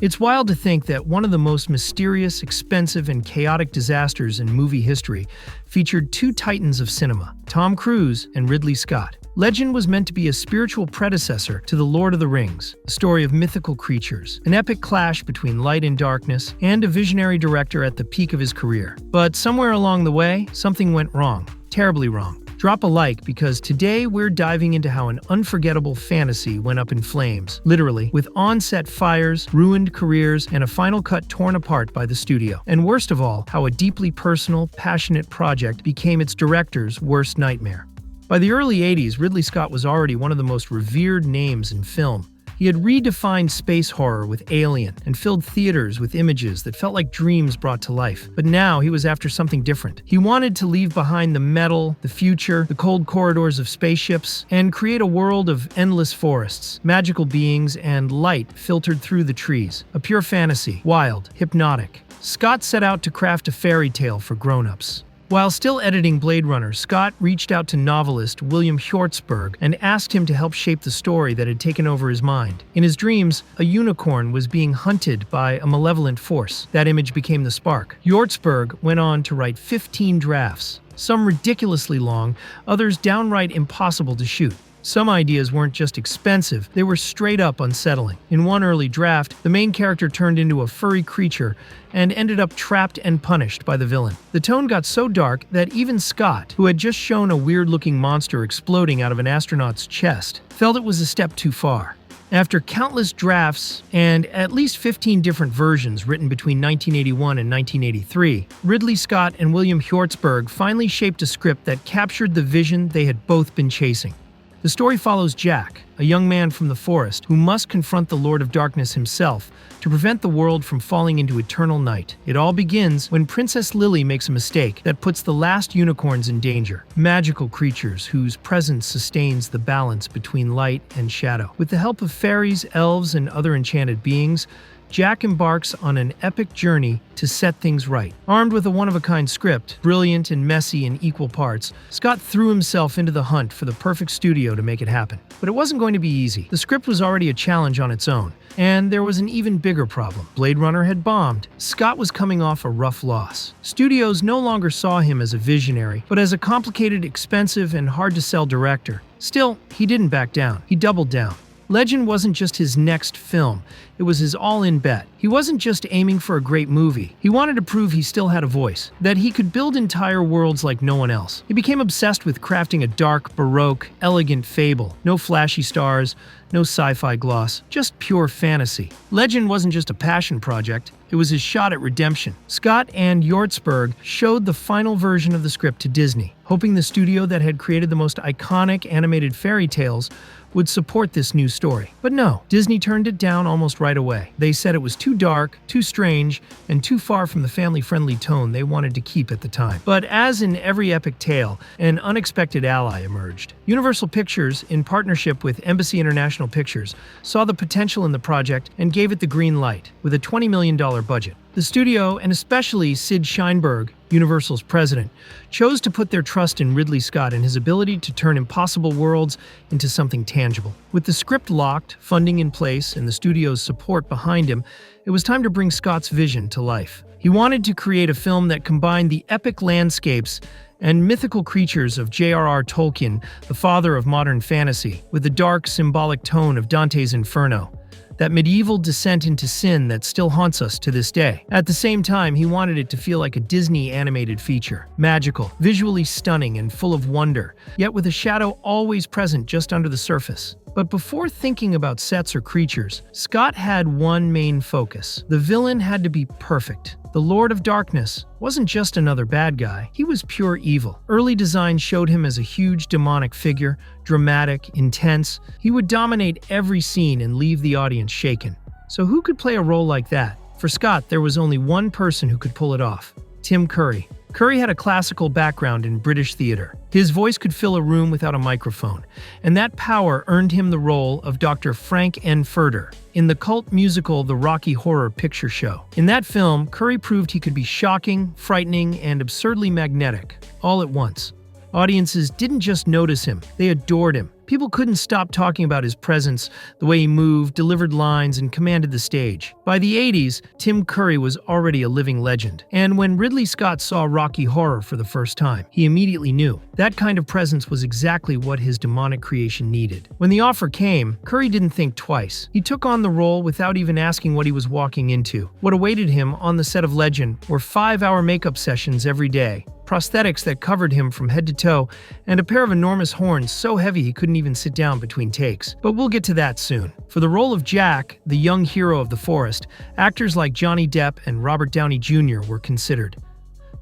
It's wild to think that one of the most mysterious, expensive, and chaotic disasters in movie history featured two titans of cinema, Tom Cruise and Ridley Scott. Legend was meant to be a spiritual predecessor to The Lord of the Rings, a story of mythical creatures, an epic clash between light and darkness, and a visionary director at the peak of his career. But somewhere along the way, something went wrong, terribly wrong. Drop a like because today we're diving into how an unforgettable fantasy went up in flames, literally, with on-set fires, ruined careers, and a final cut torn apart by the studio. And worst of all, how a deeply personal, passionate project became its director's worst nightmare. By the early 80s, Ridley Scott was already one of the most revered names in film. He had redefined space horror with Alien and filled theaters with images that felt like dreams brought to life. But now he was after something different. He wanted to leave behind the metal, the future, the cold corridors of spaceships, and create a world of endless forests, magical beings, and light filtered through the trees. A pure fantasy, wild, hypnotic. Scott set out to craft a fairy tale for grown-ups. While still editing Blade Runner, Scott reached out to novelist William Hjortsberg and asked him to help shape the story that had taken over his mind. In his dreams, a unicorn was being hunted by a malevolent force. That image became the spark. Hjortsberg went on to write 15 drafts, some ridiculously long, others downright impossible to shoot. Some ideas weren't just expensive, they were straight up unsettling. In one early draft, the main character turned into a furry creature and ended up trapped and punished by the villain. The tone got so dark that even Scott, who had just shown a weird-looking monster exploding out of an astronaut's chest, felt it was a step too far. After countless drafts and at least 15 different versions written between 1981 and 1983, Ridley Scott and William Hjortsberg finally shaped a script that captured the vision they had both been chasing. The story follows Jack, a young man from the forest who must confront the Lord of Darkness himself to prevent the world from falling into eternal night. It all begins when Princess Lily makes a mistake that puts the last unicorns in danger, magical creatures whose presence sustains the balance between light and shadow. With the help of fairies, elves, and other enchanted beings, Jack embarks on an epic journey to set things right. Armed with a one-of-a-kind script, brilliant and messy in equal parts, Scott threw himself into the hunt for the perfect studio to make it happen. But it wasn't going to be easy. The script was already a challenge on its own, and there was an even bigger problem. Blade Runner had bombed. Scott was coming off a rough loss. Studios no longer saw him as a visionary, but as a complicated, expensive, and hard-to-sell director. Still, he didn't back down. He doubled down. Legend wasn't just his next film, it was his all-in bet. He wasn't just aiming for a great movie. He wanted to prove he still had a voice, that he could build entire worlds like no one else. He became obsessed with crafting a dark, baroque, elegant fable. No flashy stars, no sci-fi gloss, just pure fantasy. Legend wasn't just a passion project, it was his shot at redemption. Scott and Hjortsberg showed the final version of the script to Disney, hoping the studio that had created the most iconic animated fairy tales would support this new story. But no, Disney turned it down almost right away. They said it was too dark, too strange, and too far from the family-friendly tone they wanted to keep at the time. But as in every epic tale, an unexpected ally emerged. Universal Pictures, in partnership with Embassy International Pictures, saw the potential in the project and gave it the green light, with a $20 million budget. The studio, and especially Sid Sheinberg, Universal's president, chose to put their trust in Ridley Scott and his ability to turn impossible worlds into something tangible. With the script locked, funding in place, and the studio's support behind him, it was time to bring Scott's vision to life. He wanted to create a film that combined the epic landscapes and mythical creatures of J.R.R. Tolkien, the father of modern fantasy, with the dark, symbolic tone of Dante's Inferno, that medieval descent into sin that still haunts us to this day. At the same time, he wanted it to feel like a Disney animated feature, magical, visually stunning, and full of wonder, yet with a shadow always present just under the surface. But before thinking about sets or creatures, Scott had one main focus. The villain had to be perfect. The Lord of Darkness wasn't just another bad guy, he was pure evil. Early designs showed him as a huge demonic figure, dramatic, intense. He would dominate every scene and leave the audience shaken. So who could play a role like that? For Scott, there was only one person who could pull it off: Tim Curry. Curry had a classical background in British theater. His voice could fill a room without a microphone, and that power earned him the role of Dr. Frank N. Furter in the cult musical The Rocky Horror Picture Show. In that film, Curry proved he could be shocking, frightening, and absurdly magnetic, all at once. Audiences didn't just notice him, they adored him. People couldn't stop talking about his presence, the way he moved, delivered lines, and commanded the stage. By the 80s, Tim Curry was already a living legend. And when Ridley Scott saw Rocky Horror for the first time, he immediately knew that kind of presence was exactly what his demonic creation needed. When the offer came, Curry didn't think twice. He took on the role without even asking what he was walking into. What awaited him on the set of Legend were 5-hour makeup sessions every day, prosthetics that covered him from head to toe, and a pair of enormous horns so heavy he couldn't even sit down between takes. But we'll get to that soon. For the role of Jack, the young hero of the forest, actors like Johnny Depp and Robert Downey Jr. were considered.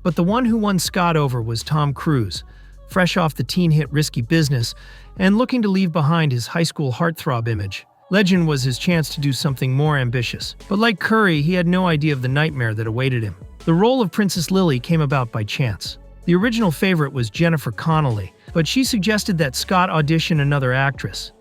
But the one who won Scott over was Tom Cruise, fresh off the teen hit Risky Business and looking to leave behind his high school heartthrob image. Legend was his chance to do something more ambitious. But like Curry, he had no idea of the nightmare that awaited him. The role of Princess Lily came about by chance. The original favorite was Jennifer Connelly, but she suggested that Scott audition another actress,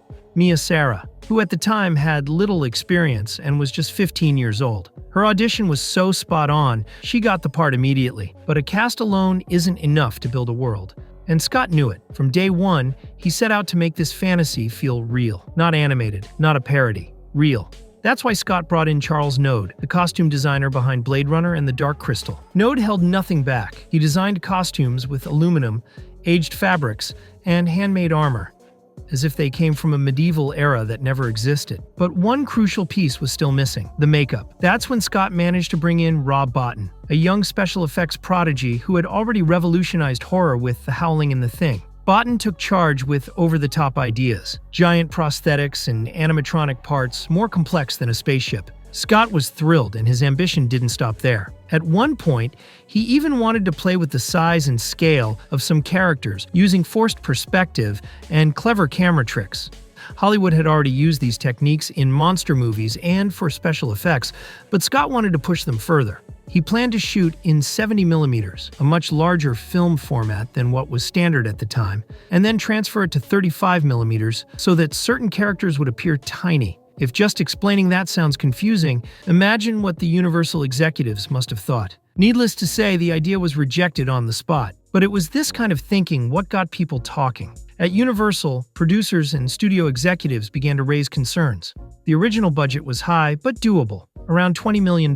Sara, who at the time had little experience and was just 15 years old. Her audition was so spot on, she got the part immediately. But a cast alone isn't enough to build a world. And Scott knew it. From day one, he set out to make this fantasy feel real. Not animated, not a parody. Real. That's why Scott brought in Charles Node, the costume designer behind Blade Runner and The Dark Crystal. Node held nothing back. He designed costumes with aluminum, aged fabrics, and handmade armor, as if they came from a medieval era that never existed. But one crucial piece was still missing: the makeup. That's when Scott managed to bring in Rob Bottin, a young special effects prodigy who had already revolutionized horror with The Howling and The Thing. Bottin took charge with over-the-top ideas, giant prosthetics and animatronic parts more complex than a spaceship. Scott was thrilled, and his ambition didn't stop there. At one point, he even wanted to play with the size and scale of some characters, using forced perspective and clever camera tricks. Hollywood had already used these techniques in monster movies and for special effects, but Scott wanted to push them further. He planned to shoot in 70mm, a much larger film format than what was standard at the time, and then transfer it to 35mm so that certain characters would appear tiny. If just explaining that sounds confusing, imagine what the Universal executives must have thought. Needless to say, the idea was rejected on the spot. But it was this kind of thinking what got people talking. At Universal, producers and studio executives began to raise concerns. The original budget was high, but doable, around $20 million.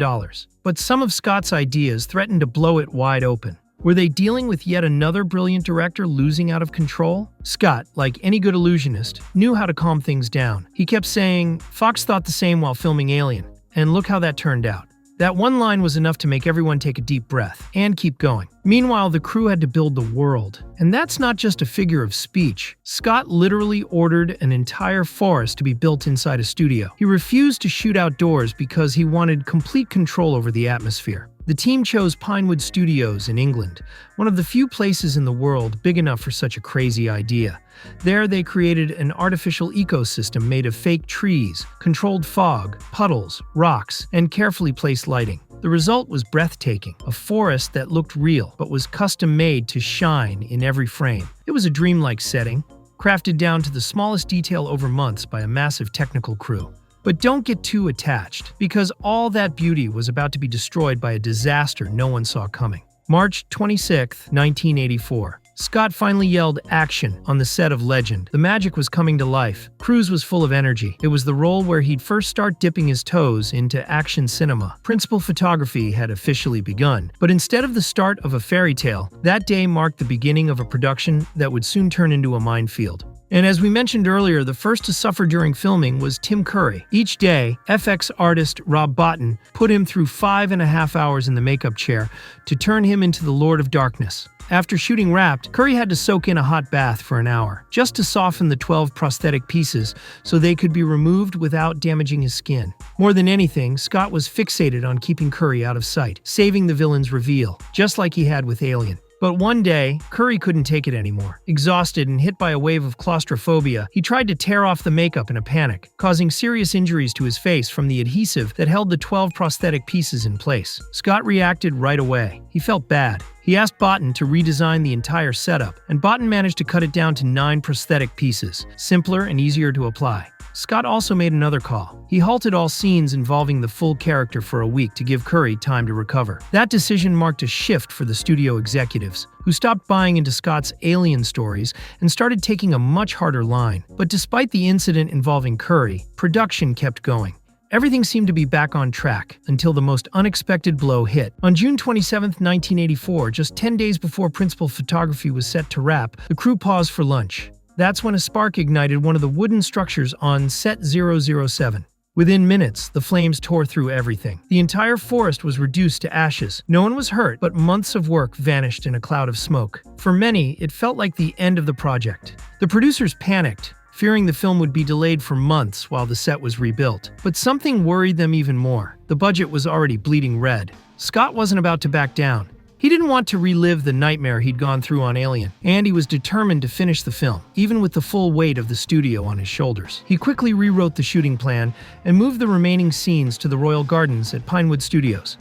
But some of Scott's ideas threatened to blow it wide open. Were they dealing with yet another brilliant director losing out of control? Scott, like any good illusionist, knew how to calm things down. He kept saying, "Fox thought the same while filming Alien, and look how that turned out." That one line was enough to make everyone take a deep breath and keep going. Meanwhile, the crew had to build the world. And that's not just a figure of speech. Scott literally ordered an entire forest to be built inside a studio. He refused to shoot outdoors because he wanted complete control over the atmosphere. The team chose Pinewood Studios in England, one of the few places in the world big enough for such a crazy idea. There, they created an artificial ecosystem made of fake trees, controlled fog, puddles, rocks, and carefully placed lighting. The result was breathtaking, a forest that looked real, but was custom-made to shine in every frame. It was a dreamlike setting, crafted down to the smallest detail over months by a massive technical crew. But don't get too attached, because all that beauty was about to be destroyed by a disaster no one saw coming. March 26, 1984. Scott finally yelled "action" on the set of Legend. The magic was coming to life. Cruise was full of energy. It was the role where he'd first start dipping his toes into action cinema. Principal photography had officially begun. But instead of the start of a fairy tale, that day marked the beginning of a production that would soon turn into a minefield. And as we mentioned earlier, the first to suffer during filming was Tim Curry. Each day, FX artist Rob Bottin put him through 5.5 hours in the makeup chair to turn him into the Lord of Darkness. After shooting wrapped, Curry had to soak in a hot bath for an hour, just to soften the 12 prosthetic pieces so they could be removed without damaging his skin. More than anything, Scott was fixated on keeping Curry out of sight, saving the villain's reveal, just like he had with Alien. But one day, Curry couldn't take it anymore. Exhausted and hit by a wave of claustrophobia, he tried to tear off the makeup in a panic, causing serious injuries to his face from the adhesive that held the 12 prosthetic pieces in place. Scott reacted right away. He felt bad. He asked Bottin to redesign the entire setup, and Bottin managed to cut it down to 9 prosthetic pieces, simpler and easier to apply. Scott also made another call. He halted all scenes involving the full character for a week to give Curry time to recover. That decision marked a shift for the studio executives, who stopped buying into Scott's alien stories and started taking a much harder line. But despite the incident involving Curry, production kept going. Everything seemed to be back on track until the most unexpected blow hit. On June 27, 1984, just 10 days before principal photography was set to wrap, the crew paused for lunch. That's when a spark ignited one of the wooden structures on Set 007. Within minutes, the flames tore through everything. The entire forest was reduced to ashes. No one was hurt, but months of work vanished in a cloud of smoke. For many, it felt like the end of the project. The producers panicked, fearing the film would be delayed for months while the set was rebuilt. But something worried them even more. The budget was already bleeding red. Scott wasn't about to back down. He didn't want to relive the nightmare he'd gone through on Alien, and he was determined to finish the film, even with the full weight of the studio on his shoulders. He quickly rewrote the shooting plan and moved the remaining scenes to the Royal Gardens at Pinewood Studios,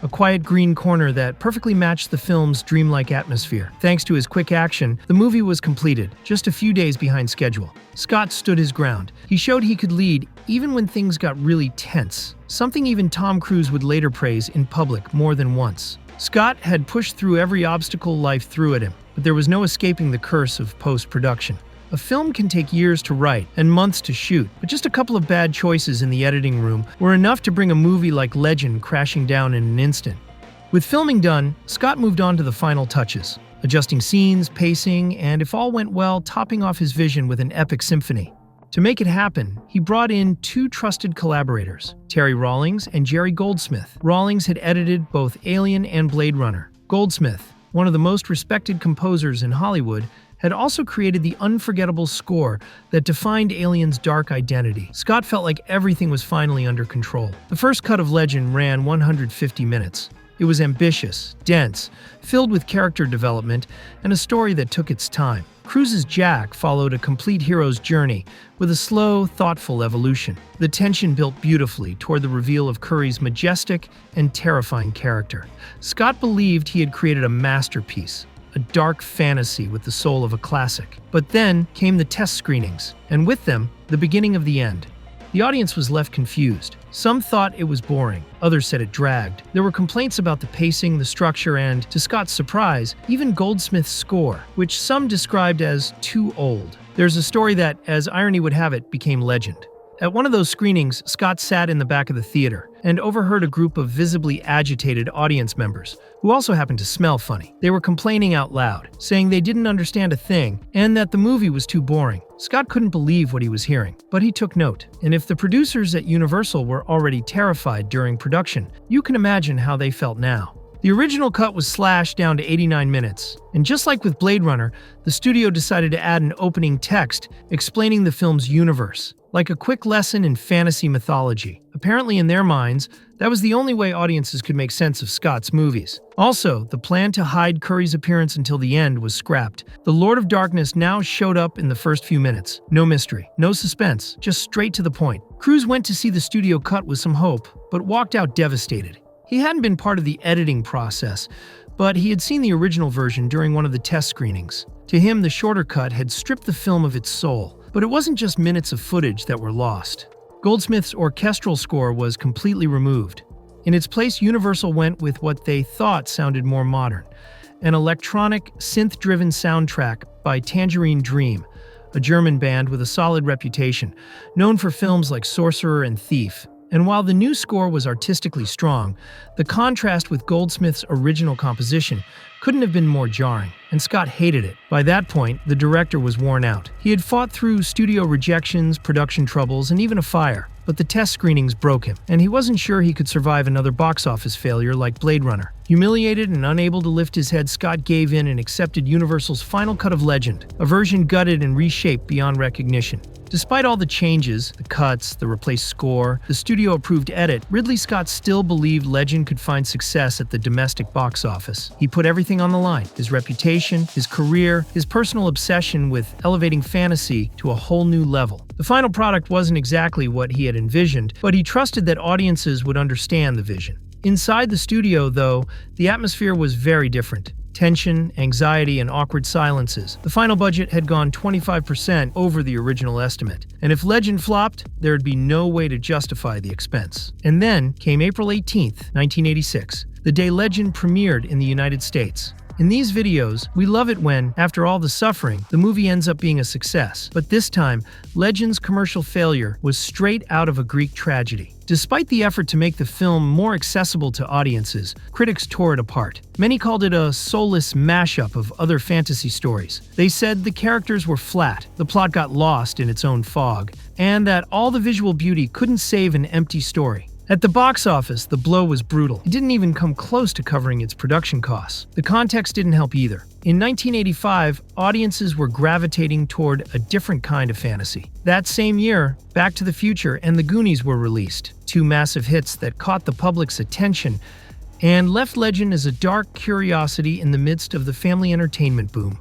a quiet green corner that perfectly matched the film's dreamlike atmosphere. Thanks to his quick action, the movie was completed, just a few days behind schedule. Scott stood his ground. He showed he could lead even when things got really tense, something even Tom Cruise would later praise in public more than once. Scott had pushed through every obstacle life threw at him, but there was no escaping the curse of post-production. A film can take years to write and months to shoot, but just a couple of bad choices in the editing room were enough to bring a movie like Legend crashing down in an instant. With filming done, Scott moved on to the final touches, adjusting scenes, pacing, and if all went well, topping off his vision with an epic symphony. To make it happen, he brought in two trusted collaborators, Terry Rawlings and Jerry Goldsmith. Rawlings had edited both Alien and Blade Runner. Goldsmith, one of the most respected composers in Hollywood, had also created the unforgettable score that defined Alien's dark identity. Scott felt like everything was finally under control. The first cut of Legend ran 150 minutes. It was ambitious, dense, filled with character development, and a story that took its time. Cruise's Jack followed a complete hero's journey with a slow, thoughtful evolution. The tension built beautifully toward the reveal of Curry's majestic and terrifying character. Scott believed he had created a masterpiece, a dark fantasy with the soul of a classic. But then came the test screenings, and with them, the beginning of the end. The audience was left confused. Some thought it was boring, others said it dragged. There were complaints about the pacing, the structure, and, to Scott's surprise, even Goldsmith's score, which some described as too old. There's a story that, as irony would have it, became legend. At one of those screenings, Scott sat in the back of the theater and overheard a group of visibly agitated audience members who also happened to smell funny. They were complaining out loud, saying they didn't understand a thing and that the movie was too boring. Scott couldn't believe what he was hearing, but he took note. And if the producers at Universal were already terrified during production, you can imagine how they felt now. The original cut was slashed down to 89 minutes, and just like with Blade Runner, the studio decided to add an opening text explaining the film's universe, like a quick lesson in fantasy mythology. Apparently in their minds, that was the only way audiences could make sense of Scott's movies. Also, the plan to hide Curry's appearance until the end was scrapped. The Lord of Darkness now showed up in the first few minutes. No mystery, no suspense, just straight to the point. Cruise went to see the studio cut with some hope, but walked out devastated. He hadn't been part of the editing process, but he had seen the original version during one of the test screenings. To him, the shorter cut had stripped the film of its soul. But it wasn't just minutes of footage that were lost. Goldsmith's orchestral score was completely removed. In its place, Universal went with what they thought sounded more modern, an electronic, synth-driven soundtrack by Tangerine Dream, a German band with a solid reputation, known for films like Sorcerer and Thief. And while the new score was artistically strong, the contrast with Goldsmith's original composition couldn't have been more jarring, and Scott hated it. By that point, the director was worn out. He had fought through studio rejections, production troubles, and even a fire, but the test screenings broke him, and he wasn't sure he could survive another box office failure like Blade Runner. Humiliated and unable to lift his head, Scott gave in and accepted Universal's final cut of Legend, a version gutted and reshaped beyond recognition. Despite all the changes, the cuts, the replaced score, the studio-approved edit, Ridley Scott still believed Legend could find success at the domestic box office. He put everything on the line: his reputation, his career, his personal obsession with elevating fantasy to a whole new level. The final product wasn't exactly what he had envisioned, but he trusted that audiences would understand the vision. Inside the studio, though, the atmosphere was very different. Tension, anxiety, and awkward silences. The final budget had gone 25% over the original estimate. And if Legend flopped, there'd be no way to justify the expense. And then came April 18th, 1986, the day Legend premiered in the United States. In these videos, we love it when, after all the suffering, the movie ends up being a success. But this time, Legend's commercial failure was straight out of a Greek tragedy. Despite the effort to make the film more accessible to audiences, critics tore it apart. Many called it a soulless mashup of other fantasy stories. They said the characters were flat, the plot got lost in its own fog, and that all the visual beauty couldn't save an empty story. At the box office, the blow was brutal. It didn't even come close to covering its production costs. The context didn't help either. In 1985, audiences were gravitating toward a different kind of fantasy. That same year, Back to the Future and The Goonies were released, two massive hits that caught the public's attention and left Legend as a dark curiosity in the midst of the family entertainment boom.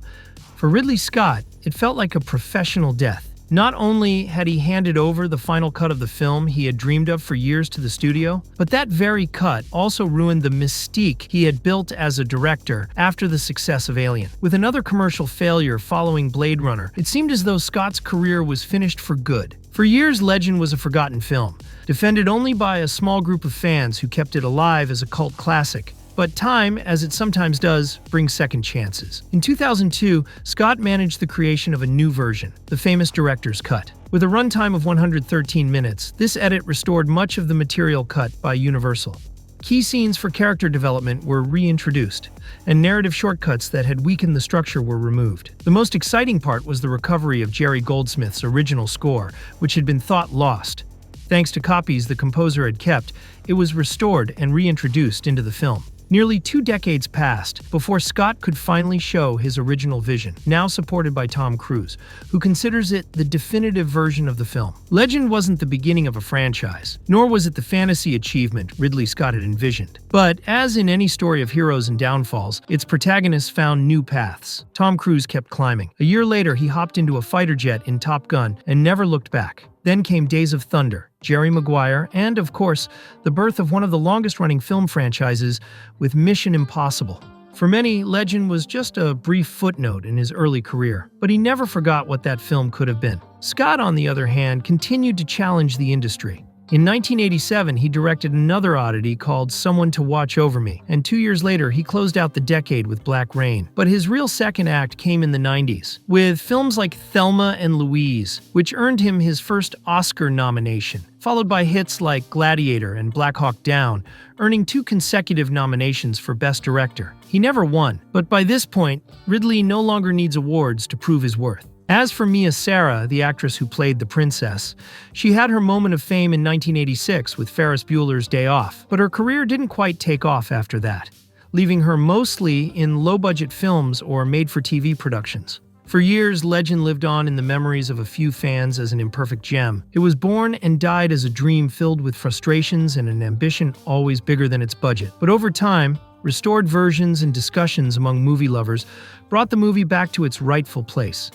For Ridley Scott, it felt like a professional death. Not only had he handed over the final cut of the film he had dreamed of for years to the studio, but that very cut also ruined the mystique he had built as a director after the success of Alien. With another commercial failure following Blade Runner, it seemed as though Scott's career was finished for good. For years, Legend was a forgotten film, defended only by a small group of fans who kept it alive as a cult classic. But time, as it sometimes does, brings second chances. In 2002, Scott managed the creation of a new version, the famous director's cut. With a runtime of 113 minutes, this edit restored much of the material cut by Universal. Key scenes for character development were reintroduced, and narrative shortcuts that had weakened the structure were removed. The most exciting part was the recovery of Jerry Goldsmith's original score, which had been thought lost. Thanks to copies the composer had kept, it was restored and reintroduced into the film. Nearly 2 decades passed before Scott could finally show his original vision, now supported by Tom Cruise, who considers it the definitive version of the film. Legend wasn't the beginning of a franchise, nor was it the fantasy achievement Ridley Scott had envisioned. But as in any story of heroes and downfalls, its protagonists found new paths. Tom Cruise kept climbing. A year later, he hopped into a fighter jet in Top Gun and never looked back. Then came Days of Thunder, Jerry Maguire, and, of course, the birth of one of the longest-running film franchises with Mission Impossible. For many, Legend was just a brief footnote in his early career, but he never forgot what that film could have been. Scott, on the other hand, continued to challenge the industry. In 1987, he directed another oddity called Someone to Watch Over Me, and 2 years later, he closed out the decade with Black Rain. But his real second act came in the 90s, with films like Thelma and Louise, which earned him his first Oscar nomination, followed by hits like Gladiator and Black Hawk Down, earning 2 consecutive nominations for Best Director. He never won, but by this point, Ridley no longer needs awards to prove his worth. As for Sara, the actress who played the princess, she had her moment of fame in 1986 with Ferris Bueller's Day Off, but her career didn't quite take off after that, leaving her mostly in low-budget films or made-for-TV productions. For years, Legend lived on in the memories of a few fans as an imperfect gem. It was born and died as a dream filled with frustrations and an ambition always bigger than its budget. But over time, restored versions and discussions among movie lovers brought the movie back to its rightful place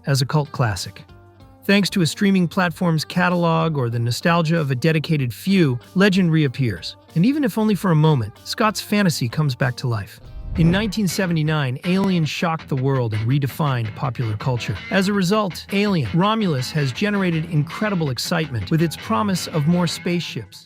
as a cult classic. Thanks to a streaming platform's catalog or the nostalgia of a dedicated few, Legend reappears. And even if only for a moment, Scott's fantasy comes back to life. In 1979, Alien shocked the world and redefined popular culture. As a result, Alien: Romulus has generated incredible excitement with its promise of more spaceships.